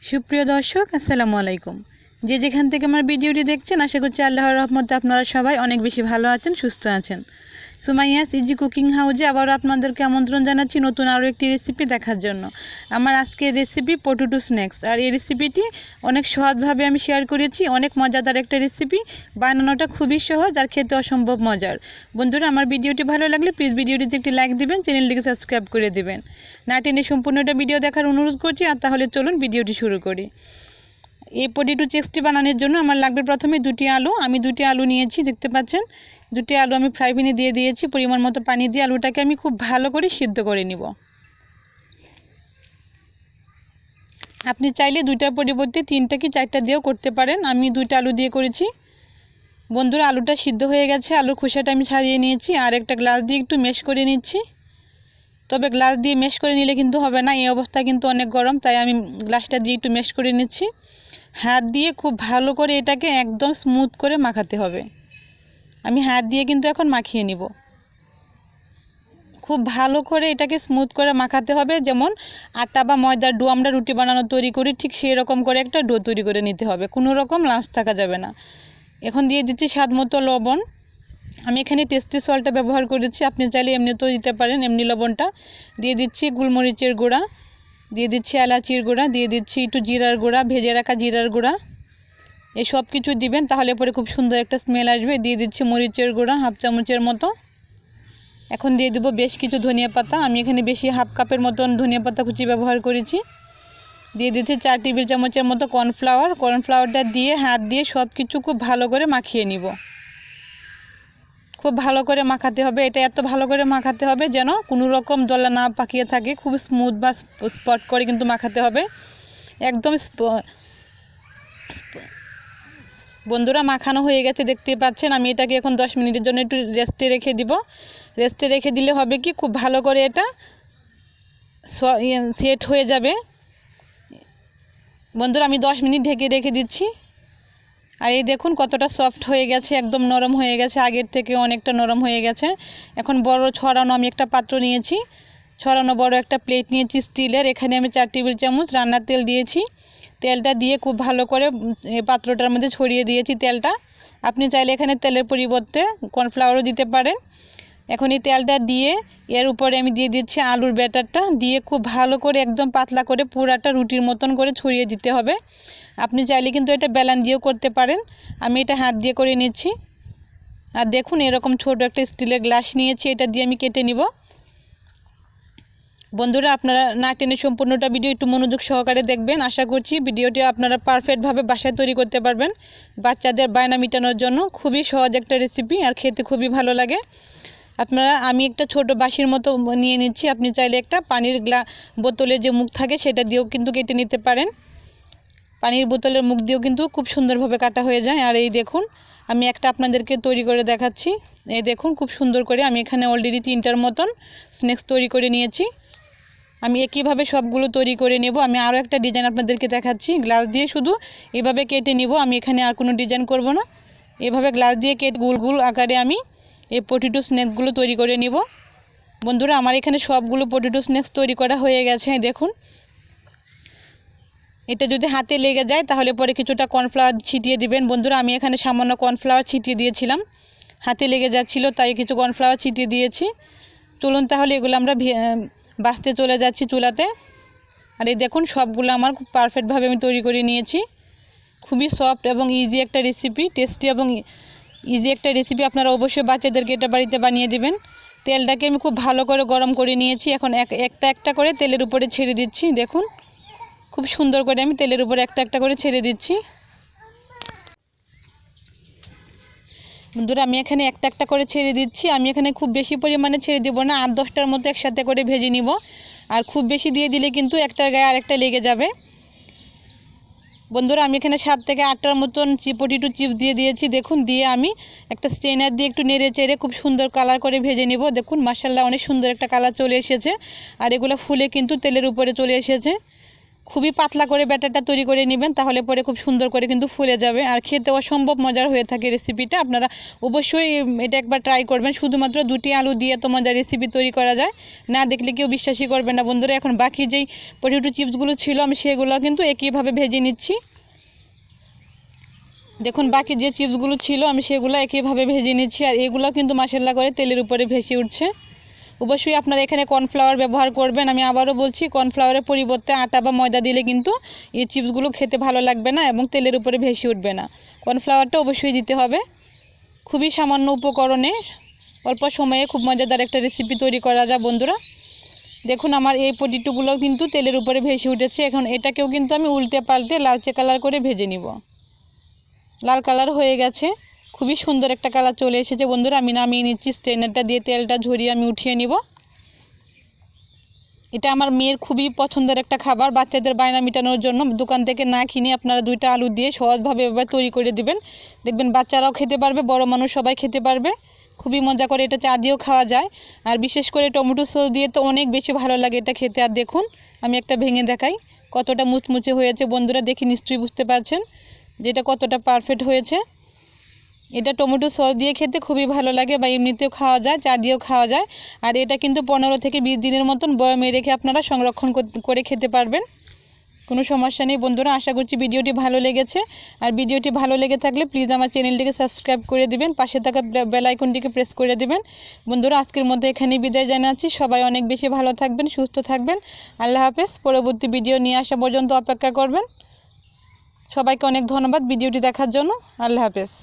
সুপ্রিয় দর্শক আসসালামু আলাইকুম। যে যেখান থেকে আমার ভিডিওটি দেখছেন আশা করছি আল্লাহর রহমতে আপনারা সবাই অনেক বেশি ভালো আছেন, সুস্থ আছেন। সুমাইয়াস ইজি কুকিং হাউজে আবারও আপনাদেরকে আমন্ত্রণ জানাচ্ছি নতুন আরও একটি রেসিপি দেখার জন্য। আমার আজকের রেসিপি পটেটো স্ন্যাক্স, আর এই রেসিপিটি অনেক সহজভাবে আমি শেয়ার করেছি। অনেক মজাদার একটা রেসিপি, বানানোটা খুবই সহজ আর খেতে অসম্ভব মজার। বন্ধুরা, আমার ভিডিওটি ভালো লাগলে প্লিজ ভিডিওটিতে একটি লাইক দিবেন, চ্যানেলটিকে সাবস্ক্রাইব করে দিবেন। না টেনে সম্পূর্ণটা ভিডিও দেখার অনুরোধ করছি। আর তাহলে চলুন ভিডিওটি শুরু করি। এই পটেটো চিপসটি বানানোর জন্য আমার লাগবে প্রথমে দুটি আলু। আমি দুটি আলু নিয়েছি, দেখতে পাচ্ছেন। দুটি আলু আমি ফ্রাই প্যানে দিয়ে দিয়েছি, পরিমাণ মতো পানি দিয়ে আলুটাকে আমি খুব ভালো করে সিদ্ধ করে নিব। আপনি চাইলে দুইটার পরিবর্তে তিনটা কি চারটা দিয়েও করতে পারেন। আমি দুইটা আলু দিয়ে করেছি। বন্ধুরা, আলুটা সিদ্ধ হয়ে গেছে, আলুর খোসাটা আমি ছাড়িয়ে নিয়েছি। আর একটা গ্লাস দিয়ে একটু ম্যাশ করে নিচ্ছি। তবে গ্লাস দিয়ে ম্যাশ করে নিলে কিন্তু হবে না, এই অবস্থা কিন্তু অনেক গরম, তাই আমি গ্লাসটা দিয়ে একটু ম্যাশ করে নিচ্ছি। হাত দিয়ে খুব ভালো করে এটাকে একদম স্মুথ করে মাখাতে হবে। আমি হাত দিয়ে কিন্তু এখন মাখিয়ে নিব। খুব ভালো করে এটাকে স্মুথ করে মাখাতে হবে, যেমন আটা বা ময়দার ডো আমরা রুটি বানানো তৈরি করি, ঠিক সেই রকম করে একটা ডো তৈরি করে নিতে হবে। কোনো রকম লাঞ্চ থাকা যাবে না। এখন দিয়ে দিচ্ছি স্বাদ মতো লবণ। আমি এখানে টেস্টি সল্টটা ব্যবহার করেছি, আপনি চাইলে এমনিতেও দিতে পারেন, এমনি লবণটা। দিয়ে দিচ্ছি গোলমরিচের গুঁড়া, দিয়ে দিচ্ছি এলাচির গুঁড়া, দিয়ে দিচ্ছি একটু জিরার গুঁড়া, ভেজে রাখা জিরার গুঁড়া। এই সব কিছু দিবেন, তাহলে পরে খুব সুন্দর একটা স্মেল আসবে। দিয়ে দিচ্ছি মরিচের গুঁড়া হাফ চামচের মতো। এখন দিয়ে দেবো বেশ কিছু ধনিয়া পাতা। আমি এখানে বেশি হাফ কাপের মতন ধনিয়া পাতা কুচি ব্যবহার করেছি। দিয়ে দিচ্ছি 4 টেবিল চামচের মতো কর্নফ্লাওয়ার। কর্নফ্লাওয়ারটা দিয়ে হাত দিয়ে সব কিছু খুব ভালো করে মাখিয়ে নিব। খুব ভালো করে মাখাতে হবে। এটা এত ভালো করে মাখাতে হবে যেন কোনো রকম দলা না পাকিয়ে থাকে, খুব স্মুথ বা স্পট করে কিন্তু মাখাতে হবে একদম। বন্ধুরা, মাখানো হয়ে গেছে, দেখতে পাচ্ছেন। আমি এটাকে এখন 10 মিনিটের জন্য একটু রেস্টে রেখে দিব। রেস্টে রেখে দিলে হবে কি, খুব ভালো করে এটা সেট হয়ে যাবে। বন্ধুরা, আমি 10 মিনিট ঢেকে রেখে দিচ্ছি। আর এই দেখুন কতটা সফট হয়ে গেছে, একদম নরম হয়ে গেছে, আগের থেকে অনেকটা নরম হয়ে গেছে। এখন বড় ছড়ানো আমি একটা পাত্র নিয়েছি, ছড়ানো বড় একটা প্লেট নিয়েছি স্টিলের। এখানে আমি 4 টেবিল চামচ রান্নার তেল দিয়েছি। তেলটা দিয়ে খুব ভালো করে পাত্রটার মধ্যে ছড়িয়ে দিয়েছি তেলটা। আপনি চাইলে এখানে তেলের পরিবর্তে কর্নফ্লাওয়ারও দিতে পারেন। এখন এই তেলটা দিয়ে এর উপরে আমি দিয়ে দিচ্ছি আলুর ব্যাটারটা, দিয়ে খুব ভালো করে একদম পাতলা করে পুরাটা রুটির মতন করে ছড়িয়ে দিতে হবে। আপনি চাইলে কিন্তু এটা বেলান দিয়েও করতে পারেন। আমি এটা হাত দিয়ে করে নিচ্ছি। আর দেখুন, এরকম ছোট একটা স্টিলের গ্লাস নিয়েছি, এটা দিয়ে আমি কেটে নিব। বন্ধুরা, আপনারা না টেনে সম্পূর্ণটা ভিডিও একটু মনোযোগ সহকারে দেখবেন। আশা করছি ভিডিওটি আপনারা পারফেক্টভাবে বাসায় তৈরি করতে পারবেন। বাচ্চাদের বায়না মেটানোর জন্য খুবই সহজ একটা রেসিপি, আর খেতে খুবই ভালো লাগে। আমি একটা ছোট বাঁশির মতো নিয়ে নিচ্ছি। আপনি চাইলে একটা পানির বোতলের যে মুখ থাকে সেটা দিয়েও কিন্তু কেটে নিতে পারেন। পানির বোতলের মুখ দিয়েও কিন্তু খুব সুন্দরভাবে কাটা হয়ে যায়। আর এই দেখুন, আমি একটা আপনাদেরকে তৈরি করে দেখাচ্ছি। এই দেখুন, খুব সুন্দর করে আমি এখানে অলরেডি 3টার মতন স্ন্যাক্স তৈরি করে নিয়েছি। আমি একইভাবে সবগুলো তৈরি করে নেব। আমি আরও একটা ডিজাইন আপনাদেরকে দেখাচ্ছি, গ্লাস দিয়ে শুধু এভাবে কেটে নিব। আমি এখানে আর কোনো ডিজাইন করব না, এভাবে গ্লাস দিয়ে কেটে গোল গোল আকারে আমি এই পটেটো স্ন্যাক্সগুলো তৈরি করে নিব। বন্ধুরা, আমার এখানে সবগুলো পটেটো স্ন্যাক্স তৈরি করা হয়ে গেছে। দেখুন, এটা যদি হাতে লেগে যায় তাহলে পরে কিছুটা কর্নফ্লাওয়ার ছিটিয়ে দিবেন। বন্ধুরা, আমি এখানে সামান্য কর্নফ্লাওয়ার ছিটিয়ে দিয়েছিলাম, হাতে লেগে যাচ্ছিল, তাই কিছু কর্নফ্লাওয়ার ছিটিয়ে দিয়েছি। চলুন তাহলে এগুলো আমরা বাছতে চলে যাচ্ছি চুলাতে। আর এই দেখুন, সবগুলো আমার খুব পারফেক্টভাবে আমি তৈরি করে নিয়েছি। খুবই সফট এবং ইজি একটা রেসিপি, টেস্টি এবং ইজি একটা রেসিপি। আপনারা অবশ্যই বাচ্চাদেরকে এটা বাড়িতে বানিয়ে দিবেন। তেলটাকে আমি খুব ভালো করে গরম করে নিয়েছি। এখন একটা একটা করে তেলের উপরে ছেড়ে দিচ্ছি। দেখুন, খুব সুন্দর করে আমি তেলের উপরে একটা একটা করে ছেড়ে দিচ্ছি। বন্ধুরা, আমি এখানে একটা একটা করে ছেড়ে দিচ্ছি। আমি এখানে খুব বেশি পরিমাণে ছেড়ে দিব না, 8-10টার মতো একসাথে করে ভেজে নিব। আর খুব বেশি দিয়ে দিলে কিন্তু একটার গায়ে আরেকটা লেগে যাবে। বন্ধুরা, আমি এখানে 7 থেকে 8টার মতন পটেটো চিপস দিয়ে দিয়েছি। দেখুন, দিয়ে আমি একটা স্ট্রেনার দিয়ে একটু নেড়ে চেড়ে খুব সুন্দর কালার করে ভেজে নিব। দেখুন, মাশাআল্লাহ অনেক সুন্দর একটা কালার চলে এসেছে। আর এগুলো ফুলে কিন্তু তেলের উপরে চলে এসেছে। খুবই পাতলা করে ব্যাটারটা তৈরি করে নেবেন, তাহলে পরে খুব সুন্দর করে কিন্তু ফুলে যাবে আর খেতে অসম্ভব মজার হয়ে থাকে রেসিপিটা। আপনারা অবশ্যই এটা একবার ট্রাই করবেন। শুধুমাত্র 2টি আলু দিয়ে তো মজার রেসিপি তৈরি করা যায়, না দেখলে কেউ বিশ্বাসই করবে না বন্ধুরা। এখন বাকি যেই পটেটো চিপসগুলো ছিল আমি সেগুলো কিন্তু একইভাবে ভেজে নিচ্ছি। দেখুন বাকি যে চিপসগুলো ছিল আমি সেগুলো একইভাবে ভেজে নিচ্ছি, আর এগুলো কিন্তু মাশাআল্লাহ করে তেলের উপরে ভেসে উঠছে। অবশ্যই আপনারা এখানে কর্নফ্লাওয়ার ব্যবহার করবেন। আমি আবারও বলছি, কর্নফ্লাওয়ারের পরিবর্তে আটা বা ময়দা দিলে কিন্তু এই চিপসগুলো খেতে ভালো লাগবে না এবং তেলের উপরে ভেসে উঠবে না। কর্নফ্লাওয়ারটা অবশ্যই দিতে হবে। খুবই সামান্য উপকরণে অল্প সময়ে খুব মজাদার একটা রেসিপি তৈরি করা যায় বন্ধুরা। দেখুন আমার এই পটেটোগুলো কিন্তু তেলের উপরে ভেসে উঠেছে। এখন এটাকেও কিন্তু আমি উল্টে পাল্টে লালচে কালার করে ভেজে নিব। লাল কালার হয়ে গেছে, খুবই সুন্দর একটা কালার চলে এসেছে বন্ধুরা। আমি নামিয়ে নিচ্ছি, স্ট্রেনারটা দিয়ে তেলটা ঝরিয়ে আমি উঠিয়ে নিব। এটা আমার মেয়ের খুবই পছন্দের একটা খাবার, বাচ্চাদের বায়না মেটানোর জন্য। দোকান থেকে না কিনে আপনারা 2টা আলু দিয়ে সহজভাবে এবার তৈরি করে দিবেন, দেখবেন বাচ্চারাও খেতে পারবে, বড় মানুষ সবাই খেতে পারবে। খুবই মজা করে এটা চা দিয়েও খাওয়া যায়, আর বিশেষ করে টমেটো সস দিয়ে তো অনেক বেশি ভালো লাগে এটা খেতে। আর দেখুন আমি একটা ভেঙে দেখাই কতটা মুচমুচে হয়েছে বন্ধুরা, দেখি নিশ্চয়ই বুঝতে পারছেন যে এটা কতটা পারফেক্ট হয়েছে। এটা টমেটো সস দিয়ে খেতে খুবই ভালো লাগে, বা এমনিতেও খাওয়া যায়, চা দিয়েও খাওয়া যায়। আর এটা কিন্তু 15 থেকে 20 দিনের মতন বয়মে রেখে আপনারা সংরক্ষণ করে খেতে পারবেন, কোনো সমস্যা নেই বন্ধুরা। আশা করছি ভিডিওটি ভালো লেগেছে, আর ভিডিওটি ভালো লেগে থাকলে প্লিজ আমার চ্যানেলটিকে সাবস্ক্রাইব করে দিবেন, পাশে থাকা বেল আইকনটিকে প্রেস করে দিবেন। বন্ধুরা আজকের মধ্যে এখানেই বিদায় জানাচ্ছি। সবাই অনেক বেশি ভালো থাকবেন, সুস্থ থাকবেন। আল্লাহ হাফেজ। পরবর্তী ভিডিও নিয়ে আসা পর্যন্ত অপেক্ষা করবেন। সবাইকে অনেক ধন্যবাদ ভিডিওটি দেখার জন্য। আল্লাহ হাফেজ।